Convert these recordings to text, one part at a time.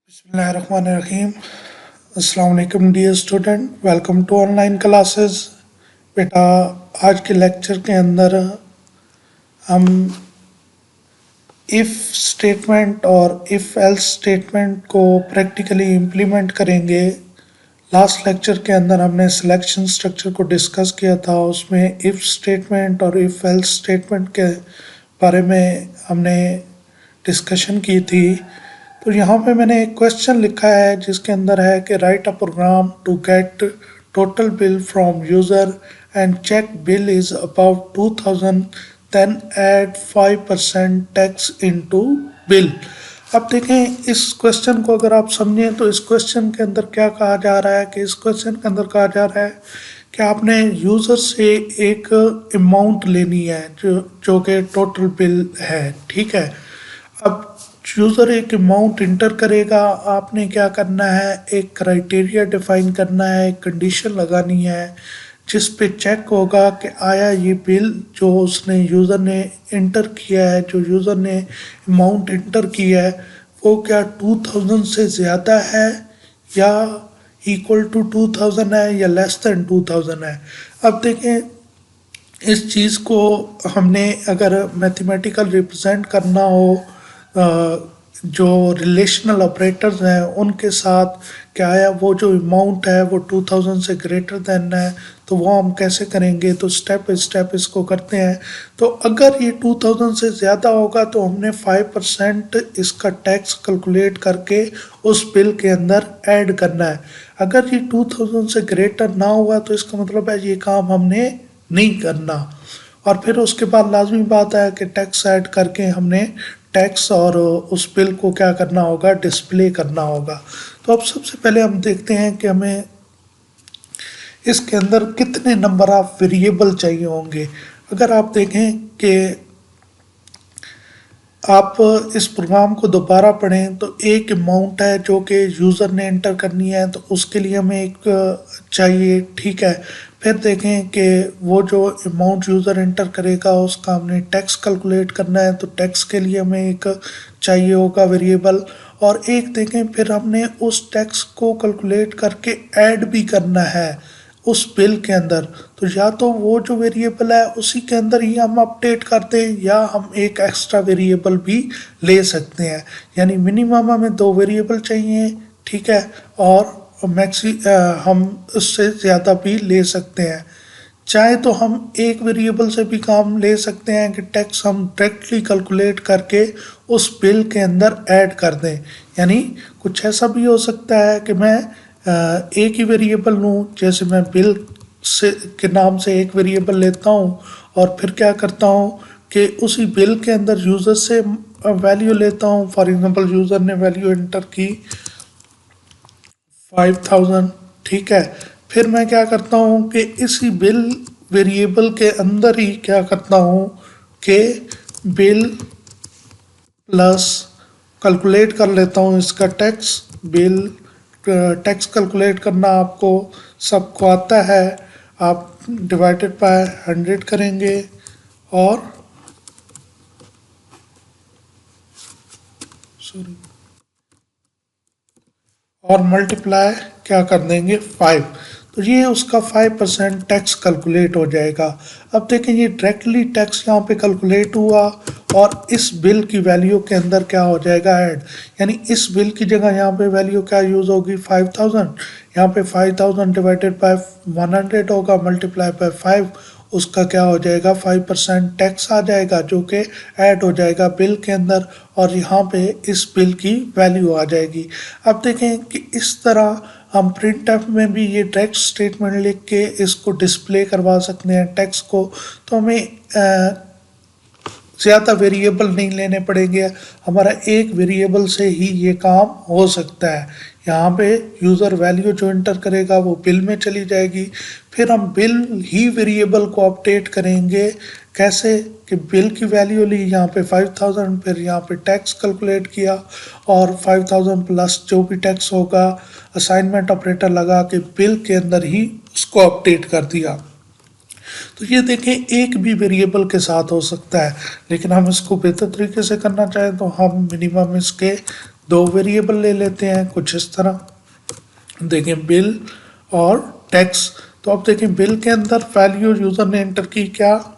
बिस्मिल्लाहिर्रहमानिर्रहीम। अस्सलाम वालेकुम dear student, welcome to online classes. बेटा, आज के लेक्चर के अंदर हम इफ़ स्टेटमेंट और इफ़ एल्स स्टेटमेंट को प्रैक्टिकली इम्प्लीमेंट करेंगे। लास्ट लेक्चर के अंदर हमने सिलेक्शन स्ट्रक्चर को डिस्कस किया था, उसमें इफ़ स्टेटमेंट और इफ़ एल्स स्टेटमेंट के बारे में हमने डिस्कशन की थी। तो यहाँ पे मैंने एक क्वेश्चन लिखा है जिसके अंदर है कि write a program to get total bill from user and check bill is about 2000, then add 5% tax into bill. अब देखें, इस क्वेश्चन को अगर आप समझें तो इस क्वेश्चन के अंदर क्या कहा जा रहा है कि इस क्वेश्चन के अंदर कहा जा रहा है कि आपने यूज़र से एक अमाउंट लेनी है जो कि टोटल बिल है। ठीक है, अब यूज़र एक अमाउंट इंटर करेगा, आपने क्या करना है, एक क्राइटेरिया डिफाइन करना है, एक कंडीशन लगानी है जिस पे चेक होगा कि आया ये बिल जो उसने यूज़र ने इंटर किया है, जो यूज़र ने अमाउंट इंटर किया है, वो क्या 2000 से ज़्यादा है या इक्वल टू 2000 है या लेस देन 2000 है। अब देखें, इस चीज़ को हमने अगर मैथमेटिकल रिप्रेजेंट करना हो जो रिलेशनल ऑपरेटर्स हैं उनके साथ, क्या है वो जो अमाउंट है वो 2000 से ग्रेटर देन है, तो वो हम कैसे करेंगे। तो स्टेप बाई स्टेप इसको करते हैं। तो अगर ये 2000 से ज़्यादा होगा तो हमने 5% इसका टैक्स कैलकुलेट करके उस बिल के अंदर ऐड करना है। अगर ये 2000 से ग्रेटर ना हुआ तो इसका मतलब है ये काम हमने नहीं करना। और फिर उसके बाद लाजमी बात है कि टैक्स ऐड करके हमने टैक्स और उस बिल को क्या करना होगा, डिस्प्ले करना होगा। तो अब सबसे पहले हम देखते हैं कि हमें इसके अंदर कितने नंबर ऑफ वेरिएबल चाहिए होंगे। अगर आप देखें कि आप इस प्रोग्राम को दोबारा पढ़ें तो एक अमाउंट है जो कि यूज़र ने एंटर करनी है, तो उसके लिए हमें एक चाहिए। ठीक है, फिर देखें कि वो जो अमाउंट यूज़र एंटर करेगा उसका हमने टैक्स कैलकुलेट करना है, तो टैक्स के लिए हमें एक चाहिए होगा वेरिएबल। और एक देखें, फिर हमने उस टैक्स को कैलकुलेट करके ऐड भी करना है उस बिल के अंदर। तो या तो वो जो वेरिएबल है उसी के अंदर ही हम अपडेट करते हैं या हम एक एक्स्ट्रा वेरिएबल भी ले सकते हैं। यानी मिनिमम हमें 2 वेरिएबल चाहिए। ठीक है, और हम उससे ज़्यादा भी ले सकते हैं। चाहे तो हम एक वेरिएबल से भी काम ले सकते हैं कि टैक्स हम डायरेक्टली कैलकुलेट करके उस बिल के अंदर ऐड कर दें। यानी कुछ ऐसा भी हो सकता है कि मैं एक ही वेरिएबल लूँ, जैसे मैं बिल से के नाम से एक वेरिएबल लेता हूँ और फिर क्या करता हूँ कि उसी बिल के अंदर यूज़र से वैल्यू लेता हूँ। फॉर एग्जांपल यूज़र ने वैल्यू एंटर की 5000। ठीक है, फिर मैं क्या करता हूँ कि इसी बिल वेरिएबल के अंदर ही क्या करता हूँ कि बिल प्लस कैलकुलेट कर लेता हूँ इसका टैक्स। बिल टैक्स कैलकुलेट करना आपको सबको आता है। आप डिवाइडेड बाय 100 करेंगे और सॉरी और मल्टीप्लाई क्या कर देंगे 5। तो ये उसका 5% टैक्स कैलकुलेट हो जाएगा। अब देखें, ये डायरेक्टली टैक्स यहाँ पे कैलकुलेट हुआ और इस बिल की वैल्यू के अंदर क्या हो जाएगा, ऐड। यानी इस बिल की जगह यहाँ पे वैल्यू क्या यूज़ होगी, 5000। यहाँ पे 5000 डिवाइडेड बाय 100 होगा, मल्टीप्लाई बाय 5, उसका क्या हो जाएगा, 5% टैक्स आ जाएगा जो कि ऐड हो जाएगा बिल के अंदर, और यहाँ पे इस बिल की वैल्यू आ जाएगी। अब देखें कि इस तरह हम प्रिंट एफ में भी ये टैक्स स्टेटमेंट लिख के इसको डिस्प्ले करवा सकते हैं टैक्स को। तो हमें ज़्यादा वेरिएबल नहीं लेने पड़ेंगे, हमारा एक वेरिएबल से ही ये काम हो सकता है। यहाँ पे यूज़र वैल्यू जो इंटर करेगा वो बिल में चली जाएगी, फिर हम बिल ही वेरिएबल को अपडेट करेंगे। कैसे कि बिल की वैल्यू ली यहाँ पे 5000, फिर यहाँ पे टैक्स कैलकुलेट किया और 5000 प्लस जो भी टैक्स होगा असाइनमेंट ऑपरेटर लगा के बिल के अंदर ही उसको अपडेट कर दिया। तो ये देखें, एक भी वेरिएबल के साथ हो सकता है, लेकिन हम इसको बेहतर तरीके से करना चाहें तो हम मिनिमम इसके दो वेरिएबल ले लेते हैं कुछ इस तरह। देखें बिल और टैक्स, तो अब देखें बिल के अंदर वैल्यू यूजर ने एंटर की क्या,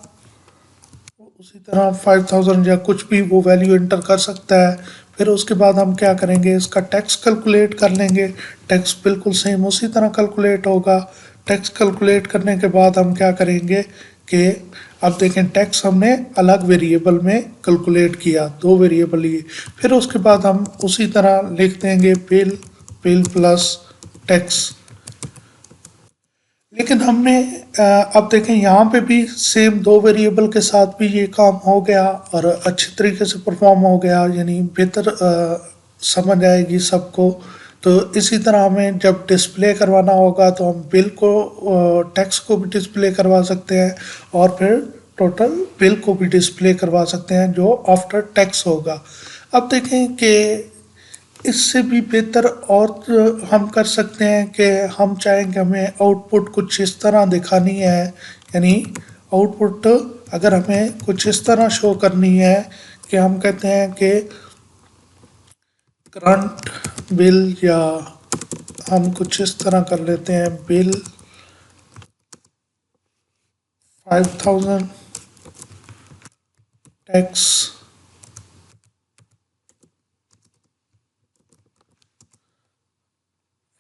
उसी तरह 5000 या कुछ भी वो वैल्यू एंटर कर सकता है। फिर उसके बाद हम क्या करेंगे, इसका टैक्स कैलकुलेट कर लेंगे। टैक्स बिल्कुल सेम उसी तरह कैलकुलेट होगा। टैक्स कैलकुलेट करने के बाद हम क्या करेंगे कि अब देखें टैक्स हमने अलग वेरिएबल में कैलकुलेट किया, दो वेरिएबल लिए। फिर उसके बाद हम उसी तरह लिख देंगे बिल, बिल प्लस टैक्स। लेकिन हमने अब देखें यहाँ पे भी सेम दो वेरिएबल के साथ भी ये काम हो गया और अच्छी तरीके से परफॉर्म हो गया, यानी बेहतर समझ आएगी सबको। तो इसी तरह हमें जब डिस्प्ले करवाना होगा तो हम बिल को, टैक्स को भी डिस्प्ले करवा सकते हैं और फिर टोटल बिल को भी डिस्प्ले करवा सकते हैं जो आफ्टर टैक्स होगा। अब देखें कि इससे भी बेहतर और हम कर सकते हैं कि हम चाहेंगे हमें आउटपुट कुछ इस तरह दिखानी है, यानी आउटपुट अगर हमें कुछ इस तरह शो करनी है कि हम कहते हैं कि करंट बिल, या हम कुछ इस तरह कर लेते हैं बिल 5000 टैक्स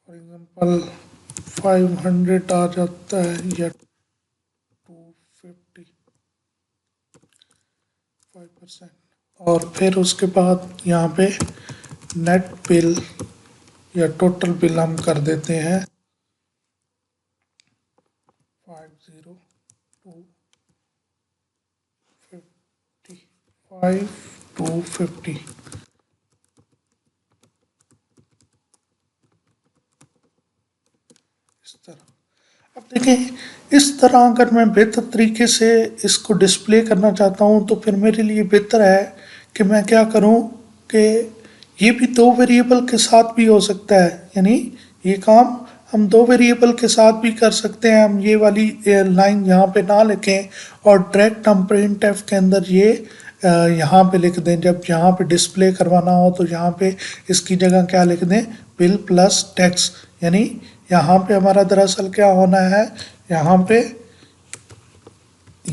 फॉर एग्जांपल 500 आ जाता है या 255%। और फिर उसके बाद यहाँ पे नेट बिल या टोटल बिल हम कर देते हैं 50250 इस तरह। अब देखें इस तरह अगर मैं बेहतर तरीके से इसको डिस्प्ले करना चाहता हूँ तो फिर मेरे लिए बेहतर है कि मैं क्या करूँ कि ये भी दो वेरिएबल के साथ भी हो सकता है, यानी ये काम हम दो वेरिएबल के साथ भी कर सकते हैं। हम ये वाली लाइन यहाँ पे ना लिखें और डायरेक्ट हम प्रिंट एफ के अंदर ये यहाँ पे लिख दें। जब यहाँ पे डिस्प्ले करवाना हो तो यहाँ पे इसकी जगह क्या लिख दें, बिल प्लस टैक्स। यानी यहाँ पे हमारा दरअसल क्या होना है, यहाँ पे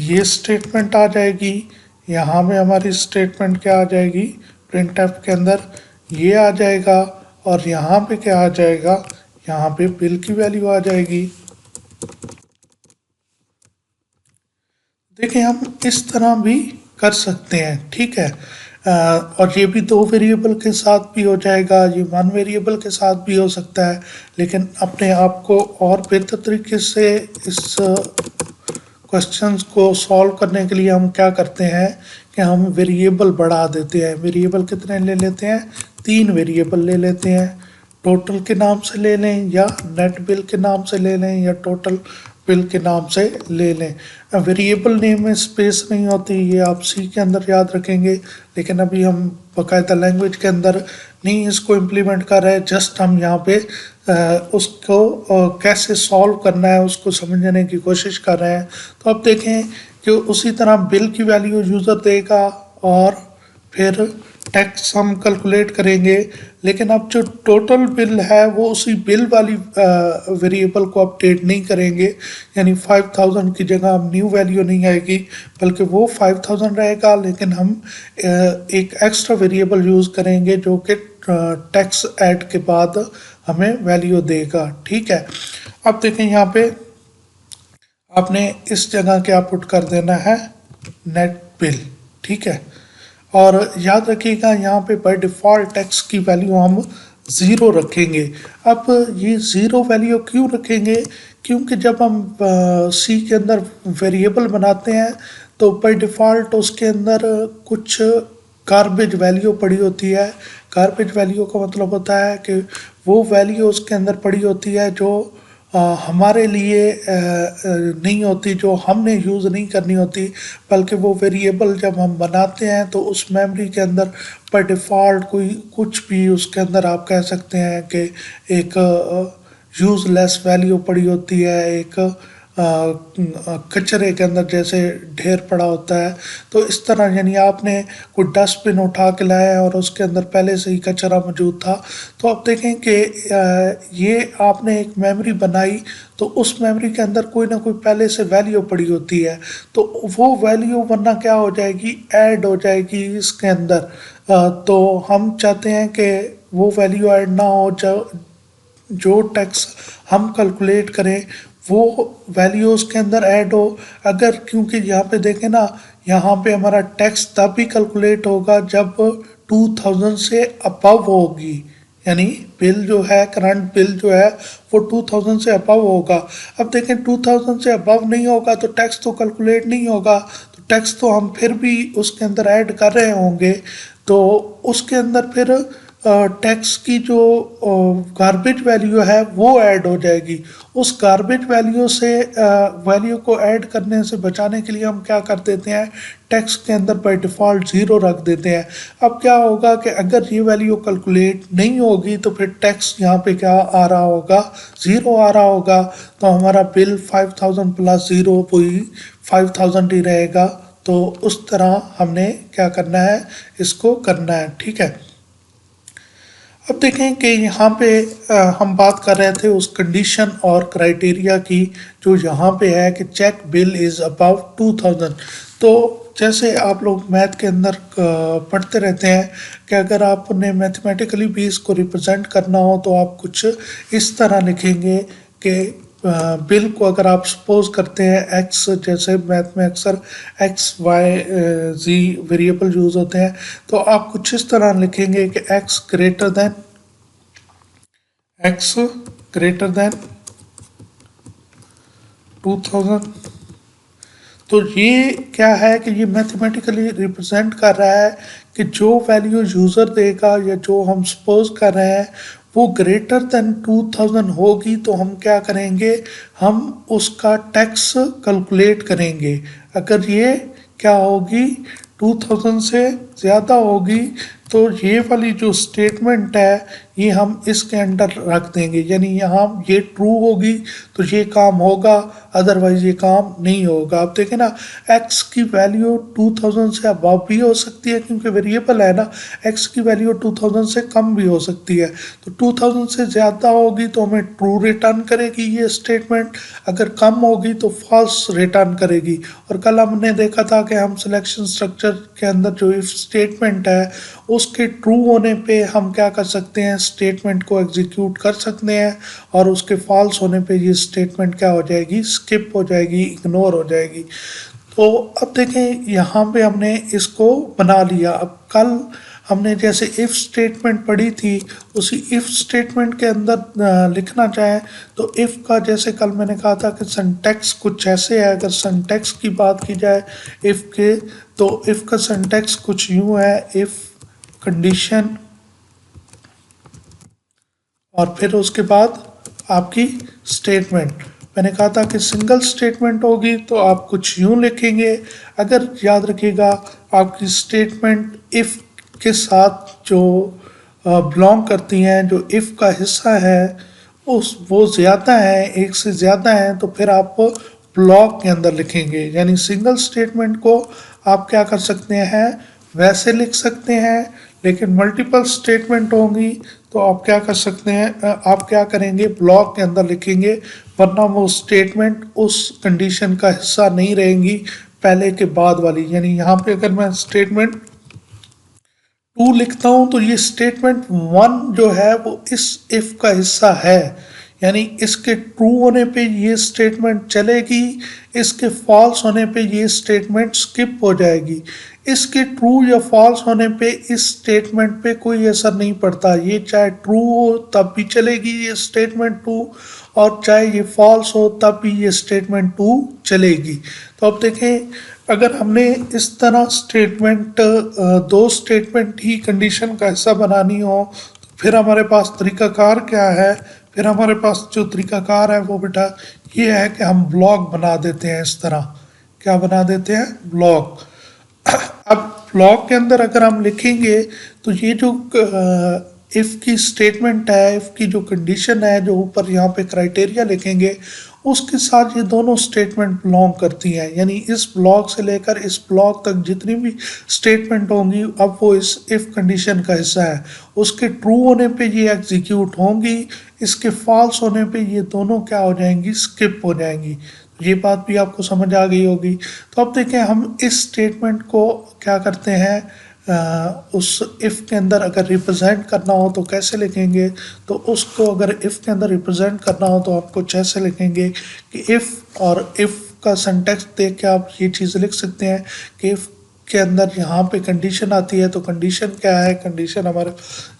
ये स्टेटमेंट आ जाएगी, यहाँ पे हमारी स्टेटमेंट क्या आ जाएगी, प्रिंट एफ के अंदर ये आ जाएगा और यहाँ पे क्या आ जाएगा, यहाँ पे बिल की वैल्यू आ जाएगी। देखिए हम इस तरह भी कर सकते हैं, ठीक है। और ये भी दो वेरिएबल के साथ भी हो जाएगा, ये वन वेरिएबल के साथ भी हो सकता है। लेकिन अपने आप को और बेहतर तरीके से इस क्वेश्चंस को सॉल्व करने के लिए हम क्या करते हैं कि हम वेरिएबल बढ़ा देते हैं। वेरिएबल कितने ले लेते हैं, तीन वेरिएबल ले लेते हैं। टोटल के नाम से ले लें या नेट बिल के नाम से ले लें या टोटल बिल के नाम से ले लें। वेरिएबल नेम में स्पेस नहीं होती, ये आप सी के अंदर याद रखेंगे। लेकिन अभी हम बाकायदा लैंग्वेज के अंदर नहीं इसको इम्प्लीमेंट कर रहे हैं, जस्ट हम यहाँ पे उसको कैसे सॉल्व करना है उसको समझने की कोशिश कर रहे हैं। तो अब देखें कि उसी तरह बिल की वैल्यू यूज़र देगा और फिर टैक्स हम कैलकुलेट करेंगे। लेकिन अब जो टोटल बिल है वो उसी बिल वाली वेरिएबल को अपडेट नहीं करेंगे, यानी 5000 की जगह अब न्यू वैल्यू नहीं आएगी बल्कि वो 5000 रहेगा। लेकिन हम एक एक्स्ट्रा वेरिएबल यूज़ करेंगे जो कि टैक्स ऐड के बाद हमें वैल्यू देगा, ठीक है। अब देखें यहाँ पे आपने इस जगह क्या पुट कर देना है, नेट बिल, ठीक है। और याद रखिएगा यहाँ पे बाय डिफ़ॉल्ट टैक्स की वैल्यू हम ज़ीरो रखेंगे। अब ये ज़ीरो वैल्यू क्यों रखेंगे, क्योंकि जब हम सी के अंदर वेरिएबल बनाते हैं तो बाय डिफ़ॉल्ट उसके अंदर कुछ गार्बेज वैल्यू पड़ी होती है। गार्बेज वैल्यू का मतलब होता है कि वो वैल्यू उसके अंदर पड़ी होती है जो हमारे लिए नहीं होती, जो हमने यूज़ नहीं करनी होती। बल्कि वो वेरिएबल जब हम बनाते हैं तो उस मेमोरी के अंदर पर डिफ़ॉल्ट कोई कुछ भी उसके अंदर आप कह सकते हैं कि एक यूज़लेस वैल्यू पड़ी होती है, एक कचरे के अंदर जैसे ढेर पड़ा होता है, तो इस तरह यानी आपने कोई डस्टबिन उठा के लाया है और उसके अंदर पहले से ही कचरा मौजूद था, तो आप देखें कि ये आपने एक मेमोरी बनाई, तो उस मेमोरी के अंदर कोई ना कोई पहले से वैल्यू पड़ी होती है, तो वो वैल्यू वरना क्या हो जाएगी, ऐड हो जाएगी इसके अंदर। तो हम चाहते हैं कि वो वैल्यू ऐड ना हो, जो टैक्स हम कैलकुलेट करें वो वैल्यू उसके अंदर ऐड हो। अगर क्योंकि यहाँ पे देखें ना, यहाँ पे हमारा टैक्स तब भी कैलकुलेट होगा जब 2000 से अबव होगी, यानी बिल जो है, करंट बिल जो है वो 2000 से अबव होगा। अब देखें 2000 से अबव नहीं होगा तो टैक्स तो कैलकुलेट नहीं होगा, तो टैक्स तो हम फिर भी उसके अंदर ऐड कर रहे होंगे, तो उसके अंदर फिर टैक्स की जो गार्बेज वैल्यू है वो ऐड हो जाएगी। उस गार्बेज वैल्यू से वैल्यू को ऐड करने से बचाने के लिए हम क्या कर देते हैं, टैक्स के अंदर बाय डिफ़ॉल्ट ज़ीरो रख देते हैं। अब क्या होगा कि अगर ये वैल्यू कैलकुलेट नहीं होगी तो फिर टैक्स यहाँ पे क्या आ रहा होगा, ज़ीरो आ रहा होगा, तो हमारा बिल 5000 प्लस ज़ीरो वही 5000 ही रहेगा। तो उस तरह हमने क्या करना है, इसको करना है, ठीक है। अब देखें कि यहाँ पे हम बात कर रहे थे उस कंडीशन और क्राइटेरिया की, जो यहाँ पे है कि चेक बिल इज़ अबव 2000। तो जैसे आप लोग मैथ के अंदर पढ़ते रहते हैं कि अगर आपने मैथमेटिकली भी इसको रिप्रेजेंट करना हो तो आप कुछ इस तरह लिखेंगे कि बिल को अगर आप सपोज करते हैं एक्स, जैसे मैथ में अक्सर एक्स वाई जी वेरिएबल यूज़ होते हैं, तो आप कुछ इस तरह लिखेंगे कि एक्स ग्रेटर देन 2000। तो ये क्या है कि ये मैथमेटिकली रिप्रेजेंट कर रहा है कि जो वैल्यू यूज़र देगा या जो हम सपोज कर रहे हैं वो ग्रेटर देन 2000 होगी, तो हम क्या करेंगे, हम उसका टैक्स कैलकुलेट करेंगे। अगर ये क्या होगी, 2000 से ज़्यादा होगी, तो ये वाली जो स्टेटमेंट है ये हम इसके अंडर रख देंगे, यानी यहाँ ये ट्रू होगी तो ये काम होगा, अदरवाइज ये काम नहीं होगा। आप देखें ना, एक्स की वैल्यू 2000 से अबव भी हो सकती है क्योंकि वेरिएबल है ना, एक्स की वैल्यू 2000 से कम भी हो सकती है, तो 2000 से ज़्यादा होगी तो हमें ट्रू रिटर्न करेगी ये स्टेटमेंट, अगर कम होगी तो फॉल्स रिटर्न करेगी। और कल हमने देखा था कि हम सिलेक्शन स्ट्रक्चर के अंदर जो इफ स्टेटमेंट है उसके ट्रू होने पे हम क्या कर सकते हैं, स्टेटमेंट को एग्जीक्यूट कर सकते हैं, और उसके फॉल्स होने पे ये स्टेटमेंट क्या हो जाएगी, स्किप हो जाएगी, इग्नोर हो जाएगी। तो अब देखें यहाँ पे हमने इसको बना लिया। अब कल हमने जैसे इफ़ स्टेटमेंट पढ़ी थी, उसी इफ़ स्टेटमेंट के अंदर लिखना चाहें तो इफ़ का, जैसे कल मैंने कहा था कि सिंटैक्स कुछ ऐसे है, अगर सिंटैक्स की बात की जाए इफ़ के, तो इफ़ का सिंटैक्स कुछ यूँ है, इफ़ कंडीशन और फिर उसके बाद आपकी स्टेटमेंट। मैंने कहा था कि सिंगल स्टेटमेंट होगी तो आप कुछ यूँ लिखेंगे। अगर याद रखिएगा आपकी स्टेटमेंट इफ़ के साथ जो बिलोंग करती हैं, जो इफ़ का हिस्सा है उस वो ज़्यादा है, एक से ज़्यादा है, तो फिर आप ब्लॉक के अंदर लिखेंगे। यानी सिंगल स्टेटमेंट को आप क्या कर सकते हैं, वैसे लिख सकते हैं, लेकिन मल्टीपल स्टेटमेंट होंगी तो आप क्या कर सकते हैं, आप क्या करेंगे, ब्लॉक के अंदर लिखेंगे, वरना वो स्टेटमेंट उस कंडीशन का हिस्सा नहीं रहेंगी पहले के बाद वाली। यानी यहाँ पे अगर मैं स्टेटमेंट 2 लिखता हूँ तो ये स्टेटमेंट 1 जो है वो इस इफ़ का हिस्सा है, यानी इसके ट्रू होने पे ये स्टेटमेंट चलेगी, इसके फॉल्स होने पे ये स्टेटमेंट स्किप हो जाएगी। इसके ट्रू या फॉल्स होने पे इस स्टेटमेंट पे कोई असर नहीं पड़ता, ये चाहे ट्रू हो तब भी चलेगी ये स्टेटमेंट 2, और चाहे ये फॉल्स हो तब भी ये स्टेटमेंट 2 चलेगी। तो अब देखें, अगर हमने इस तरह स्टेटमेंट दो स्टेटमेंट ही कंडीशन का हिस्सा बनानी हो तो फिर हमारे पास तरीकाकार क्या है, फिर हमारे पास जो तरीकाकार है वो बेटा ये है कि हम ब्लॉक बना देते हैं। इस तरह क्या बना देते हैं, ब्लॉक। अब ब्लॉक के अंदर अगर हम लिखेंगे तो ये जो इफ़ की स्टेटमेंट है, इफ़ की जो कंडीशन है, जो ऊपर यहाँ पे क्राइटेरिया लिखेंगे उसके साथ ये दोनों स्टेटमेंट बिलोंग करती हैं, यानी इस ब्लॉक से लेकर इस ब्लॉक तक जितनी भी स्टेटमेंट होंगी अब वो इस इफ कंडीशन का हिस्सा है। उसके ट्रू होने पे ये एग्जीक्यूट होंगी, इसके फॉल्स होने पे ये दोनों क्या हो जाएंगी, स्किप हो जाएंगी। ये बात भी आपको समझ आ गई होगी। तो अब देखें हम इस स्टेटमेंट को क्या करते हैं, उस इफ़ के अंदर अगर रिप्रेजेंट करना हो तो कैसे लिखेंगे। तो उसको अगर इफ़ के अंदर रिप्रेजेंट करना हो तो आप कुछ ऐसे लिखेंगे कि इफ़, और इफ़ का सिंटैक्स देख के आप ये चीज़ लिख सकते हैं कि इफ़ के अंदर यहाँ पे कंडीशन आती है तो कंडीशन क्या है, कंडीशन हमारे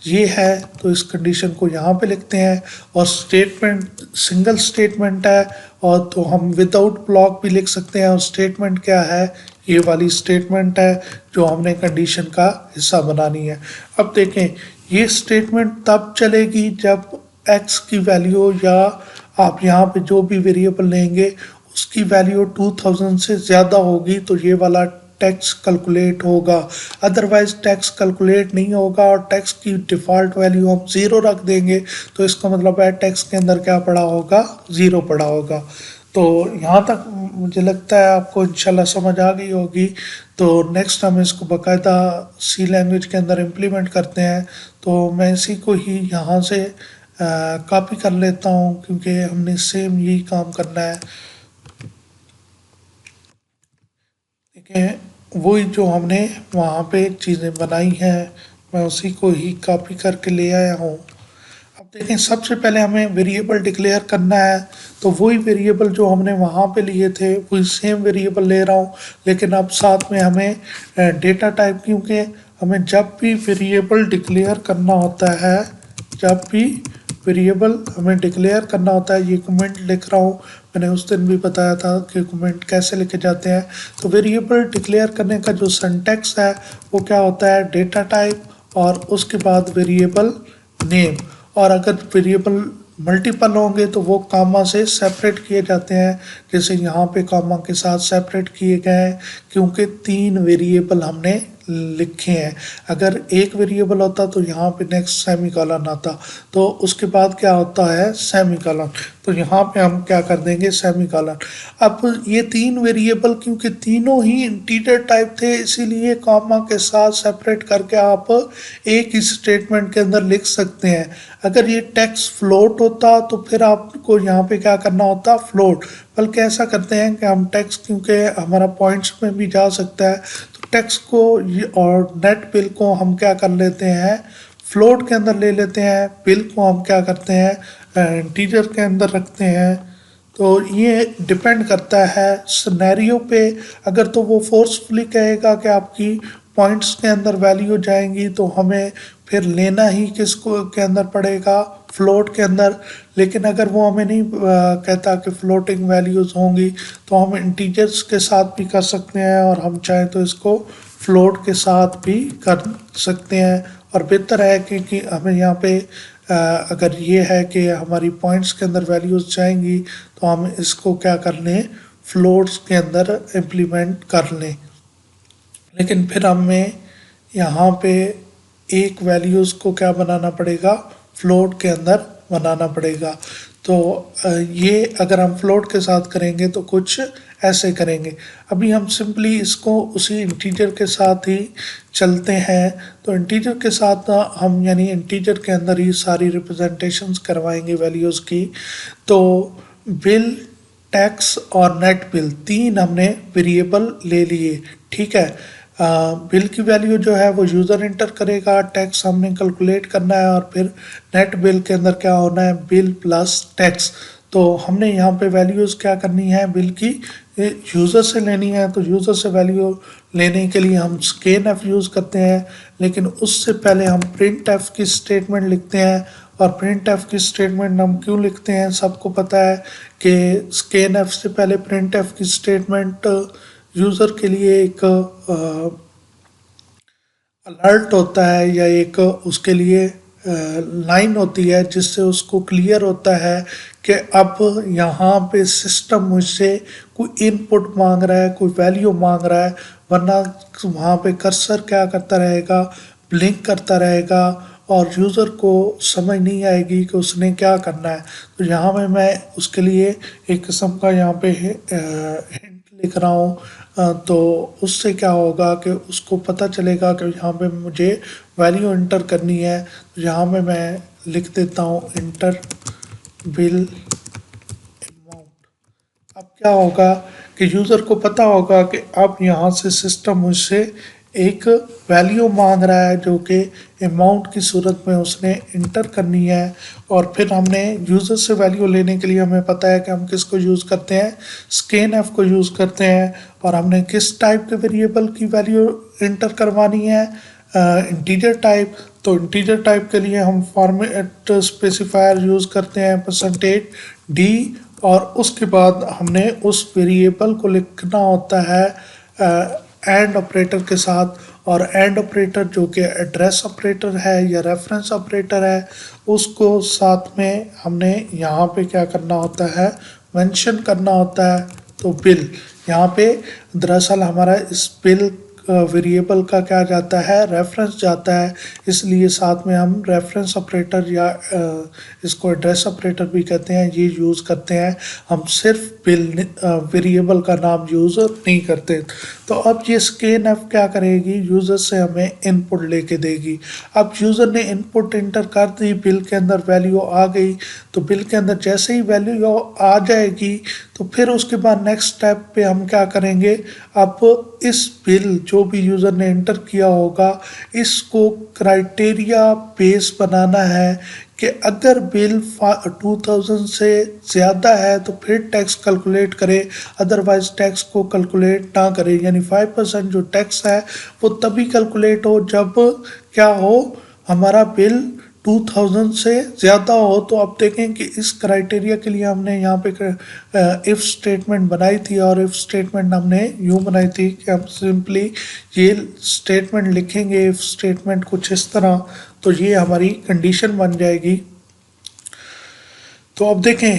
ये है, तो इस कंडीशन को यहाँ पे लिखते हैं। और स्टेटमेंट सिंगल स्टेटमेंट है, और तो हम विदाउट ब्लॉक भी लिख सकते हैं। और स्टेटमेंट क्या है, ये वाली स्टेटमेंट है जो हमने कंडीशन का हिस्सा बनानी है। अब देखें ये स्टेटमेंट तब चलेगी जब x की वैल्यू, या आप यहाँ पे जो भी वेरिएबल लेंगे उसकी वैल्यू 2000 से ज़्यादा होगी तो ये वाला टैक्स कैलकुलेट होगा। अदरवाइज टैक्स कैलकुलेट नहीं होगा और टैक्स की डिफ़ॉल्ट वैल्यू हम ज़ीरो रख देंगे तो इसका मतलब है टैक्स के अंदर क्या पड़ा होगा, ज़ीरो पड़ा होगा। तो यहाँ तक मुझे लगता है आपको इंशाल्लाह समझ आ गई होगी। तो नेक्स्ट हम इसको बाकायदा सी लैंग्वेज के अंदर इम्प्लीमेंट करते हैं। तो मैं इसी को ही यहाँ से कॉपी कर लेता हूँ क्योंकि हमने सेम यही काम करना है। देखें वही जो हमने वहाँ पे चीज़ें बनाई हैं मैं उसी को ही कॉपी करके ले आया हूँ। अब देखें सबसे पहले हमें वेरिएबल डिक्लेयर करना है, तो वही वेरिएबल जो हमने वहाँ पे लिए थे वही सेम वेरिएबल ले रहा हूँ, लेकिन अब साथ में हमें डेटा टाइप, क्योंकि हमें जब भी वेरिएबल डिक्लेयर करना होता है, जब भी वेरिएबल हमें डिक्लेयर करना होता है, ये कमेंट लिख रहा हूँ, मैंने उस दिन भी बताया था कि कमेंट कैसे लिखे जाते हैं। तो वेरिएबल डिक्लेयर करने का जो सिंटैक्स है वो क्या होता है, डेटा टाइप और उसके बाद वेरिएबल नेम। और अगर वेरिएबल मल्टीपल होंगे तो वो कामा से सेपरेट किए जाते हैं, जैसे यहाँ पे कामा के साथ सेपरेट किए गए हैं क्योंकि 3 वेरिएबल हमने लिखे हैं। अगर एक वेरिएबल होता तो यहाँ पे नेक्स्ट सेमी कॉलन आता, तो उसके बाद क्या होता है, सेमी कॉलन। तो यहाँ पे हम क्या कर देंगे, सेमी कॉलन। अब ये 3 वेरिएबल क्योंकि तीनों ही इंटीजर टाइप थे इसीलिए कॉमा के साथ सेपरेट करके आप एक ही स्टेटमेंट के अंदर लिख सकते हैं। अगर ये टेक्स्ट फ्लोट होता तो फिर आपको यहाँ पे क्या करना होता, फ्लोट। बल्कि ऐसा करते हैं कि हम टेक्स्ट, क्योंकि हमारा पॉइंट्स में भी जा सकता है, तो टेक्स्ट को और नेट बिल को हम क्या कर लेते हैं, फ्लोट के अंदर ले लेते हैं। बिल को हम क्या करते हैं, इंटीजर के अंदर रखते हैं। तो ये डिपेंड करता है सिनेरियो पे। अगर तो वो फोर्सफुली कहेगा कि आपकी पॉइंट्स के अंदर वैल्यू जाएंगी तो हमें फिर लेना ही किसको के अंदर पड़ेगा, फ्लोट के अंदर। लेकिन अगर वो हमें नहीं कहता कि फ्लोटिंग वैल्यूज़ होंगी तो हम इंटीजर्स के साथ भी कर सकते हैं और हम चाहें तो इसको फ्लोट के साथ भी कर सकते हैं। और बेहतर है क्योंकि हमें यहाँ पे अगर ये है कि हमारी पॉइंट्स के अंदर वैल्यूज़ जाएंगी तो हम इसको क्या कर लें, फ्लोट्स के अंदर इम्प्लीमेंट कर लें। लेकिन फिर हमें यहाँ पे एक वैल्यूज़ को क्या बनाना पड़ेगा, फ्लोट के अंदर बनाना पड़ेगा। तो ये अगर हम फ्लोट के साथ करेंगे तो कुछ ऐसे करेंगे। अभी हम सिंपली इसको उसी इंटीजर के साथ ही चलते हैं। तो इंटीजर के साथ हम यानी इंटीजर के अंदर ही सारी रिप्रेजेंटेशंस करवाएंगे वैल्यूज़ की। तो बिल, टैक्स और नेट बिल 3 हमने वेरिएबल ले लिए, ठीक है। बिल की वैल्यू जो है वो यूज़र इंटर करेगा, टैक्स हमने कैलकुलेट करना है और फिर नेट बिल के अंदर क्या होना है, बिल प्लस टैक्स। तो हमने यहाँ पे वैल्यूज़ क्या करनी है, बिल की यूज़र से लेनी है। तो यूज़र से वैल्यू लेने के लिए हम स्कैन एफ यूज़ करते हैं, लेकिन उससे पहले हम प्रिंट एफ की स्टेटमेंट लिखते हैं। और प्रिंट एफ की स्टेटमेंट हम क्यों लिखते हैं, सबको पता है कि स्कैन एफ से पहले प्रिंट एफ की स्टेटमेंट यूज़र के लिए एक अलर्ट होता है या एक उसके लिए लाइन होती है जिससे उसको क्लियर होता है कि अब यहाँ पे सिस्टम मुझसे कोई इनपुट मांग रहा है, कोई वैल्यू मांग रहा है। वरना वहाँ पे कर्सर क्या करता रहेगा, ब्लिंक करता रहेगा और यूज़र को समझ नहीं आएगी कि उसने क्या करना है। तो यहाँ में मैं उसके लिए एक किस्म का यहाँ पे हिंट लिख रहा हूँ। तो उससे क्या होगा कि उसको पता चलेगा कि यहाँ पे मुझे वैल्यू इंटर करनी है। तो यहाँ में मैं लिख देता हूँ इंटर बिल अमाउंट। अब क्या होगा कि यूज़र को पता होगा कि अब यहाँ से सिस्टम मुझसे एक वैल्यू मांग रहा है जो कि अमाउंट की सूरत में उसने इंटर करनी है। और फिर हमने यूज़र से वैल्यू लेने के लिए हमें पता है कि हम किसको यूज़ करते हैं, स्कैनएफ को यूज़ करते हैं। और हमने किस टाइप के वेरिएबल की वैल्यू इंटर करवानी है, इंटीजर टाइप। तो इंटीजर टाइप के लिए हम फॉर्मेट स्पेसिफायर यूज़ करते हैं %d। और उसके बाद हमने उस वेरिएबल को लिखना होता है एंड ऑपरेटर के साथ। और एंड ऑपरेटर जो कि एड्रेस ऑपरेटर है या रेफरेंस ऑपरेटर है, उसको साथ में हमने यहाँ पे क्या करना होता है, मेंशन करना होता है। तो बिल यहाँ पे दरअसल हमारा इस बिल वेरिएबल का क्या जाता है, रेफरेंस जाता है। इसलिए साथ में हम रेफरेंस ऑपरेटर या इसको एड्रेस ऑपरेटर भी कहते हैं, ये यूज़ करते हैं। हम सिर्फ बिल वेरिएबल का नाम यूज़ नहीं करते। तो अब ये स्कैनएफ क्या करेगी, यूज़र से हमें इनपुट लेके देगी। अब यूज़र ने इनपुट इंटर कर दी, बिल के अंदर वैल्यू आ गई। तो बिल के अंदर जैसे ही वैल्यू आ जाएगी तो फिर उसके बाद नेक्स्ट स्टेप पे हम क्या करेंगे, अब इस बिल जो भी यूज़र ने इंटर किया होगा, इसको क्राइटेरिया बेस बनाना है कि अगर बिल 2000 से ज़्यादा है तो फिर टैक्स कैलकुलेट करे, अदरवाइज टैक्स को कैलकुलेट ना करे। यानी 5% जो टैक्स है वो तभी कैलकुलेट हो जब क्या हो, हमारा बिल 2000 से ज़्यादा हो। तो अब देखें कि इस क्राइटेरिया के लिए हमने यहाँ पे इफ़ स्टेटमेंट बनाई थी। और इफ़ स्टेटमेंट हमने यूँ बनाई थी कि हम सिंपली ये स्टेटमेंट लिखेंगे, इफ़ स्टेटमेंट कुछ इस तरह, तो ये हमारी कंडीशन बन जाएगी। तो अब देखें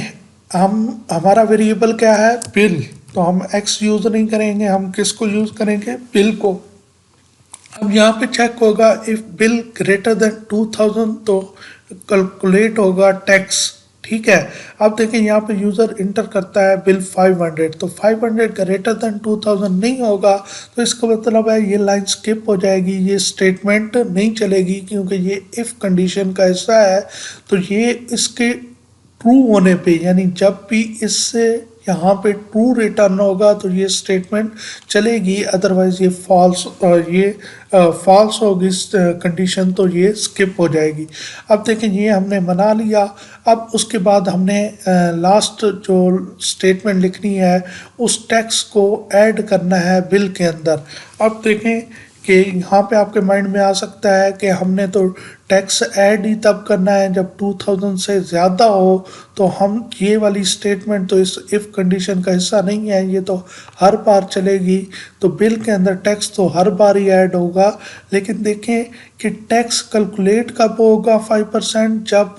हमारा वेरिएबल क्या है, बिल। तो हम एक्स यूज़ नहीं करेंगे, हम किसको यूज़ करेंगे, बिल को। अब यहाँ पे चेक होगा इफ बिल ग्रेटर देन 2000 तो कैलकुलेट होगा टैक्स। ठीक है। अब देखें यहाँ पे यूज़र इंटर करता है बिल 500, तो 500 ग्रेटर देन 2000 नहीं होगा। तो इसका मतलब है ये लाइन स्किप हो जाएगी, ये स्टेटमेंट नहीं चलेगी क्योंकि ये इफ़ कंडीशन का हिस्सा है। तो ये इसके ट्रू होने पे, यानी जब भी इससे यहाँ पे ट्रू रिटर्न होगा तो ये स्टेटमेंट चलेगी, अदरवाइज ये फॉल्स होगी कंडीशन, तो ये स्किप हो जाएगी। अब देखें ये हमने बना लिया। अब उसके बाद हमने लास्ट जो स्टेटमेंट लिखनी है उस टैक्स को ऐड करना है बिल के अंदर। अब देखें कि यहाँ पे आपके माइंड में आ सकता है कि हमने तो टैक्स ऐड ही तब करना है जब 2000 से ज़्यादा हो। तो हम ये वाली स्टेटमेंट तो इस इफ़ कंडीशन का हिस्सा नहीं है, ये तो हर बार चलेगी। तो बिल के अंदर टैक्स तो हर बार ही ऐड होगा। लेकिन देखें कि टैक्स कैलकुलेट कब होगा 5%, जब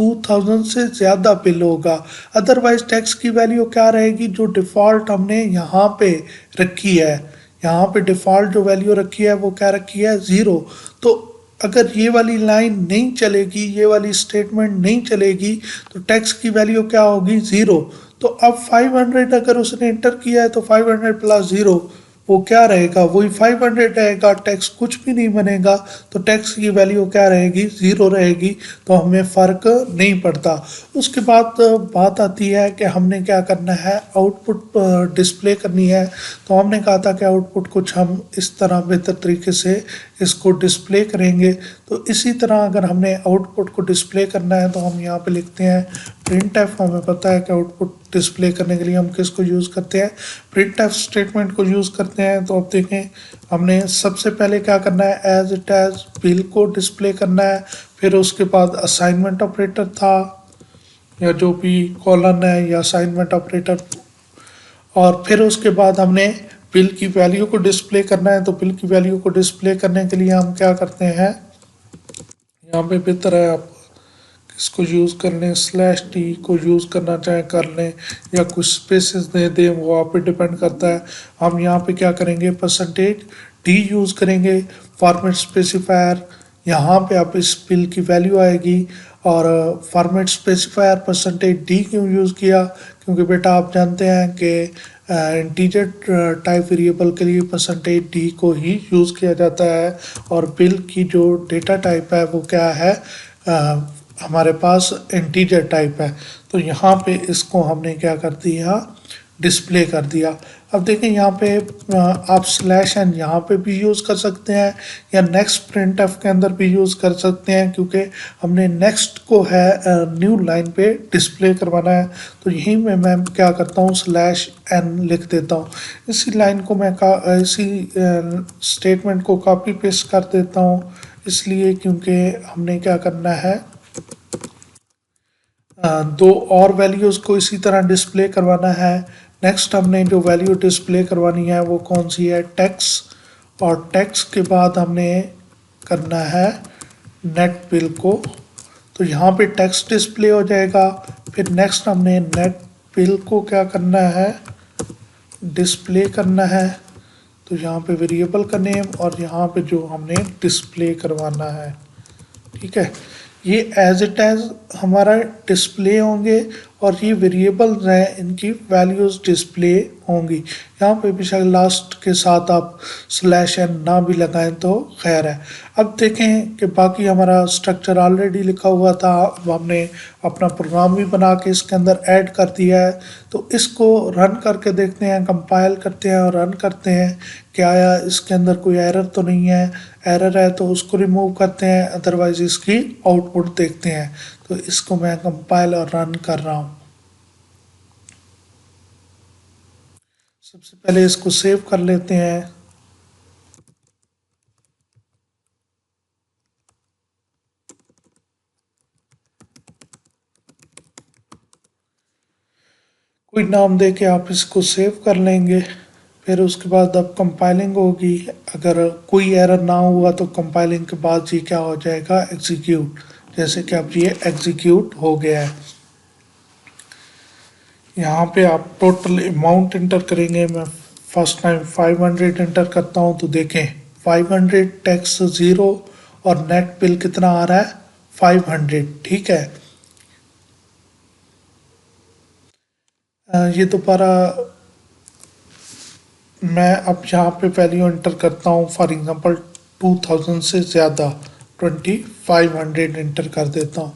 2000 से ज़्यादा बिल होगा। अदरवाइज टैक्स की वैल्यू क्या रहेगी, जो डिफ़ॉल्ट हमने यहाँ पे रखी है, यहाँ पे डिफ़ॉल्ट जो वैल्यू रखी है वो क्या रखी है, 0। तो अगर ये वाली लाइन नहीं चलेगी, ये वाली स्टेटमेंट नहीं चलेगी, तो टैक्स की वैल्यू क्या होगी, 0। तो अब 500 अगर उसने इंटर किया है तो 500 प्लस 0 वो क्या रहेगा, वही 500 रहेगा, टैक्स कुछ भी नहीं बनेगा। तो टैक्स की वैल्यू क्या रहेगी, 0 रहेगी। तो हमें फ़र्क नहीं पड़ता। उसके बाद बात आती है कि हमने क्या करना है, आउटपुट डिस्प्ले करनी है। तो हमने कहा था कि आउटपुट कुछ हम इस तरह बेहतर तरीके से इसको डिस्प्ले करेंगे। तो इसी तरह अगर हमने आउटपुट को डिस्प्ले करना है तो हम यहाँ पे लिखते हैं प्रिंटएफ। हमें पता है कि आउटपुट डिस्प्ले करने के लिए हम किसको यूज़ करते हैं, प्रिंटएफ स्टेटमेंट को यूज़ करते हैं। तो अब देखें हमने सबसे पहले क्या करना है, एज इट एज बिल को डिस्प्ले करना है। फिर उसके बाद असाइनमेंट ऑपरेटर था, या जो भी कॉलन है या असाइनमेंट ऑपरेटर। और फिर उसके बाद हमने बिल की वैल्यू को डिस्प्ले करना है। तो बिल की वैल्यू को डिस्प्ले करने के लिए हम क्या करते हैं, यहाँ पे बेहतर है आप इसको यूज़ कर लें, /t को यूज़ करना चाहें कर लें, या कुछ स्पेसेस दे दें, वो आप पे डिपेंड करता है। हम यहाँ पे क्या करेंगे, %d यूज़ करेंगे, फॉर्मेट स्पेसिफायर यहाँ पे आप इस बिल की वैल्यू आएगी। और फॉर्मेट स्पेसिफायर परसेंटेज डी क्यों यूज़ किया, क्योंकि बेटा आप जानते हैं कि इंटीजर टाइप वेरिएबल के लिए परसेंटेज डी को ही यूज़ किया जाता है। और बिल की जो डेटा टाइप है वो क्या है, हमारे पास इंटीजर टाइप है। तो यहाँ पे इसको हमने क्या कर दिया, डिस्प्ले कर दिया। अब देखें यहाँ पे आप स्लैश एन यहाँ पे भी यूज़ कर सकते हैं या नेक्स्ट प्रिंट एफ के अंदर भी यूज़ कर सकते हैं, क्योंकि हमने नेक्स्ट को है न्यू लाइन पे डिस्प्ले करवाना है। तो यहीं में मैं क्या करता हूँ, स्लैश एन लिख देता हूँ। इसी लाइन को मैं इसी स्टेटमेंट को कॉपी पेस्ट कर देता हूँ, इसलिए क्योंकि हमने क्या करना है, दो और वैल्यूज़ को इसी तरह डिस्प्ले करवाना है। नेक्स्ट हमने जो वैल्यू डिस्प्ले करवानी है वो कौन सी है, टैक्स। और टैक्स के बाद हमने करना है नेट बिल को, तो यहाँ पे टैक्स डिस्प्ले हो जाएगा। फिर नेक्स्ट हमने नेट बिल को क्या करना है, डिस्प्ले करना है। तो यहाँ पे वेरिएबल का नेम और यहाँ पे जो हमने डिस्प्ले करवाना है, ठीक है। ये एज इट एज हमारा डिस्प्ले होंगे और ये वेरिएबल्स हैं, इनकी वैल्यूज़ डिस्प्ले होंगी। यहाँ पे बेशक लास्ट के साथ आप स्लैश एन ना भी लगाएं तो खैर है। अब देखें कि बाकी हमारा स्ट्रक्चर ऑलरेडी लिखा हुआ था, अब हमने अपना प्रोग्राम भी बना के इसके अंदर ऐड कर दिया है। तो इसको रन करके देखते हैं, कंपाइल करते हैं और रन करते हैं कि आया इसके अंदर कोई एरर तो नहीं है। एरर है तो उसको रिमूव करते हैं, अदरवाइज इसकी आउटपुट देखते हैं। तो इसको मैं कंपाइल और रन कर रहा हूँ। सबसे पहले इसको सेव कर लेते हैं। कोई नाम दे के आप इसको सेव कर लेंगे। फिर उसके बाद अब कंपाइलिंग होगी। अगर कोई एरर ना हुआ तो कंपाइलिंग के बाद ये क्या हो जाएगा, एग्जीक्यूट। जैसे कि अब ये एग्जीक्यूट हो गया है। यहाँ पे आप टोटल अमाउंट इंटर करेंगे। मैं फर्स्ट टाइम 500 इंटर करता हूँ, तो देखें 500 टैक्स ज़ीरो और नेट बिल कितना आ रहा है, 500, ठीक है। ये दोबारा मैं अब यहाँ पे वैल्यू इंटर करता हूँ, फॉर एग्जांपल 2000 से ज़्यादा 2500 इंटर कर देता हूँ।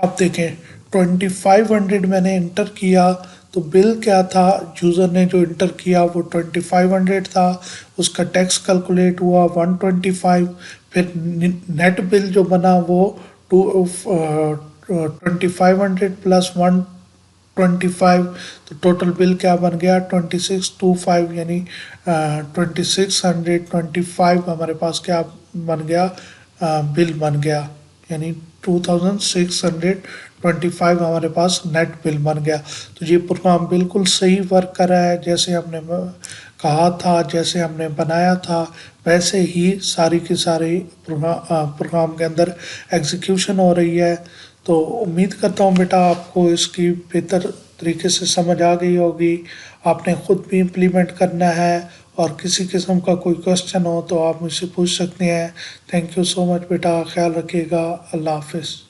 अब देखें 2500 मैंने इंटर किया तो बिल क्या था, यूज़र ने जो इंटर किया वो 2500 था। उसका टैक्स कैलकुलेट हुआ 125। फिर नेट बिल जो बना वो 2500 प्लस 125, तो टोटल बिल क्या बन गया 2625, यानी 2625 हमारे पास क्या बन गया, बिल बन गया। यानी 2625 हमारे पास नेट बिल बन गया। तो ये प्रोग्राम बिल्कुल सही वर्क कर रहा है, जैसे हमने कहा था, जैसे हमने बनाया था वैसे ही सारी की सारी प्रोग्राम के अंदर एग्जीक्यूशन हो रही है। तो उम्मीद करता हूँ बेटा आपको इसकी बेहतर तरीके से समझ आ गई होगी। आपने ख़ुद भी इम्प्लीमेंट करना है और किसी किस्म का कोई क्वेश्चन हो तो आप मुझसे पूछ सकते हैं। थैंक यू सो मच बेटा, ख्याल रखिएगा। अल्लाह हाफिज़।